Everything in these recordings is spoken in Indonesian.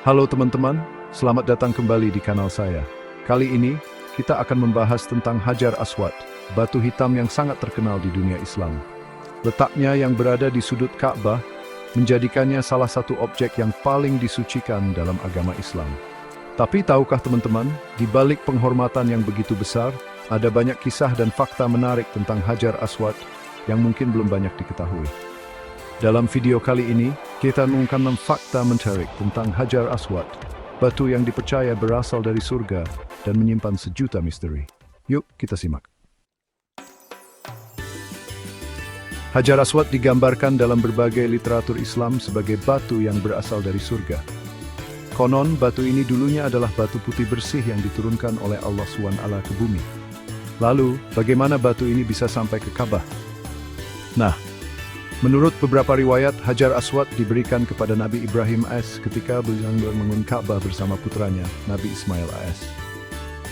Halo teman-teman, selamat datang kembali di kanal saya. Kali ini, kita akan membahas tentang Hajar Aswad, batu hitam yang sangat terkenal di dunia Islam. Letaknya yang berada di sudut Ka'bah, menjadikannya salah satu objek yang paling disucikan dalam agama Islam. Tapi tahukah teman-teman, di balik penghormatan yang begitu besar, ada banyak kisah dan fakta menarik tentang Hajar Aswad yang mungkin belum banyak diketahui. Dalam video kali ini, kita mengungkapkan fakta menarik tentang Hajar Aswad, batu yang dipercaya berasal dari surga dan menyimpan sejuta misteri. Yuk, kita simak. Hajar Aswad digambarkan dalam berbagai literatur Islam sebagai batu yang berasal dari surga. Konon, batu ini dulunya adalah batu putih bersih yang diturunkan oleh Allah SWT ke bumi. Lalu, bagaimana batu ini bisa sampai ke Ka'bah? Nah, menurut beberapa riwayat, Hajar Aswad diberikan kepada Nabi Ibrahim AS ketika beliau membangun Ka'bah bersama putranya, Nabi Ismail AS.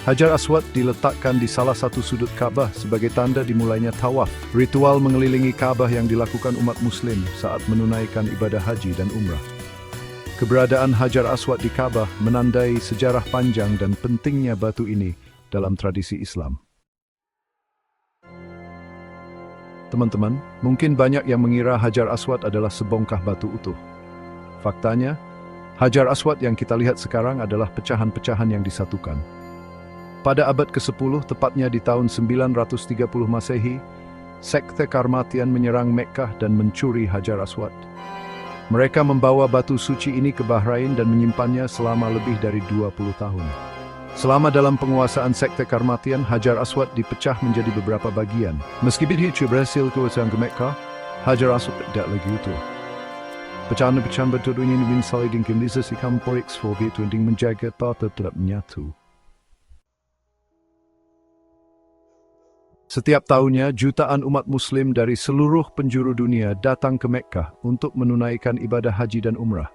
Hajar Aswad diletakkan di salah satu sudut Ka'bah sebagai tanda dimulainya tawaf, ritual mengelilingi Ka'bah yang dilakukan umat Muslim saat menunaikan ibadah haji dan umrah. Keberadaan Hajar Aswad di Ka'bah menandai sejarah panjang dan pentingnya batu ini dalam tradisi Islam. Teman-teman, mungkin banyak yang mengira Hajar Aswad adalah sebongkah batu utuh. Faktanya, Hajar Aswad yang kita lihat sekarang adalah pecahan-pecahan yang disatukan. Pada abad ke-10, tepatnya di tahun 930 Masehi, sekte Karmatian menyerang Mekkah dan mencuri Hajar Aswad. Mereka membawa batu suci ini ke Bahrain dan menyimpannya selama lebih dari 20 tahun. Selama dalam penguasaan sekte Karmatian, Hajar Aswad dipecah menjadi beberapa bagian. Meski begitu berhasil kuasaan ke Mekkah, Hajar Aswad tidak lagi utuh. Pecahan-pecahan batu ini saling dikembalikan porix untuk menjaga tetap menyatu. Setiap tahunnya, jutaan umat Muslim dari seluruh penjuru dunia datang ke Mekkah untuk menunaikan ibadah haji dan umrah.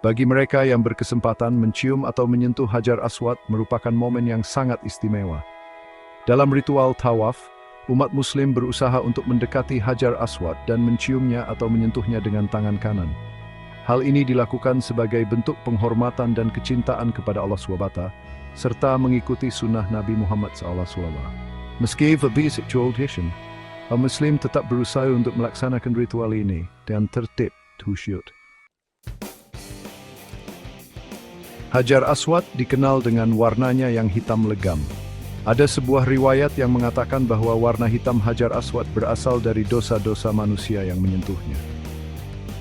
Bagi mereka yang berkesempatan mencium atau menyentuh Hajar Aswad merupakan momen yang sangat istimewa. Dalam ritual tawaf, umat Muslim berusaha untuk mendekati Hajar Aswad dan menciumnya atau menyentuhnya dengan tangan kanan. Hal ini dilakukan sebagai bentuk penghormatan dan kecintaan kepada Allah SWT, serta mengikuti sunnah Nabi Muhammad SAW. Meski berbisik tradition, kaum Muslim tetap berusaha untuk melaksanakan ritual ini dengan tertib khusyuk. Hajar Aswad dikenal dengan warnanya yang hitam legam. Ada sebuah riwayat yang mengatakan bahwa warna hitam Hajar Aswad berasal dari dosa-dosa manusia yang menyentuhnya.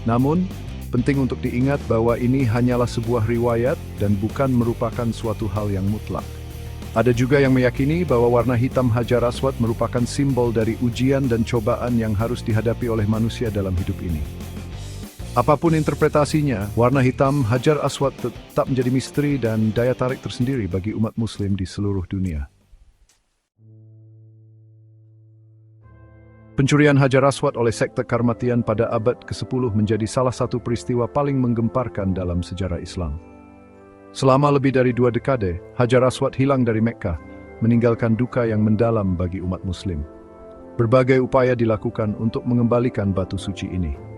Namun, penting untuk diingat bahwa ini hanyalah sebuah riwayat dan bukan merupakan suatu hal yang mutlak. Ada juga yang meyakini bahwa warna hitam Hajar Aswad merupakan simbol dari ujian dan cobaan yang harus dihadapi oleh manusia dalam hidup ini. Apapun interpretasinya, warna hitam Hajar Aswad tetap menjadi misteri dan daya tarik tersendiri bagi umat Muslim di seluruh dunia. Pencurian Hajar Aswad oleh sekte Karmatian pada abad ke-10 menjadi salah satu peristiwa paling menggemparkan dalam sejarah Islam. Selama lebih dari 2 dekade, Hajar Aswad hilang dari Mekkah, meninggalkan duka yang mendalam bagi umat Muslim. Berbagai upaya dilakukan untuk mengembalikan batu suci ini.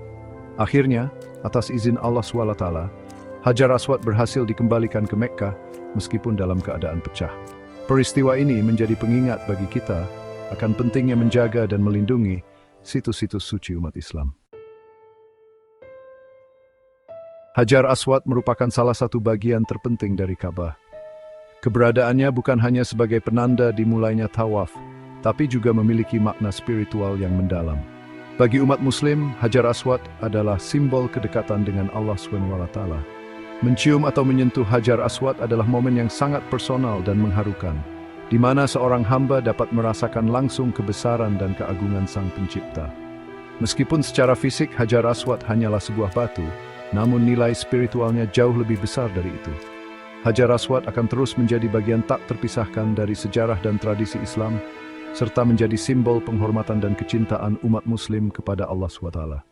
Akhirnya, atas izin Allah SWT, Hajar Aswad berhasil dikembalikan ke Mekkah meskipun dalam keadaan pecah. Peristiwa ini menjadi pengingat bagi kita akan pentingnya menjaga dan melindungi situs-situs suci umat Islam. Hajar Aswad merupakan salah satu bagian terpenting dari Ka'bah. Keberadaannya bukan hanya sebagai penanda dimulainya tawaf, tapi juga memiliki makna spiritual yang mendalam. Bagi umat Muslim, Hajar Aswad adalah simbol kedekatan dengan Allah SWT. Mencium atau menyentuh Hajar Aswad adalah momen yang sangat personal dan mengharukan, di mana seorang hamba dapat merasakan langsung kebesaran dan keagungan Sang Pencipta. Meskipun secara fisik Hajar Aswad hanyalah sebuah batu, namun nilai spiritualnya jauh lebih besar dari itu. Hajar Aswad akan terus menjadi bagian tak terpisahkan dari sejarah dan tradisi Islam, serta menjadi simbol penghormatan dan kecintaan umat Muslim kepada Allah SWT.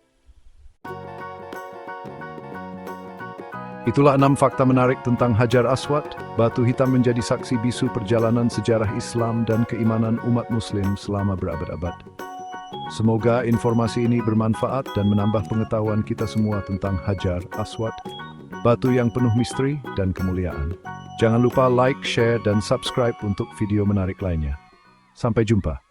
Itulah 6 fakta menarik tentang Hajar Aswad. Batu hitam menjadi saksi bisu perjalanan sejarah Islam dan keimanan umat Muslim selama berabad-abad. Semoga informasi ini bermanfaat dan menambah pengetahuan kita semua tentang Hajar Aswad, batu yang penuh misteri dan kemuliaan. Jangan lupa like, share, dan subscribe untuk video menarik lainnya. Sampai jumpa.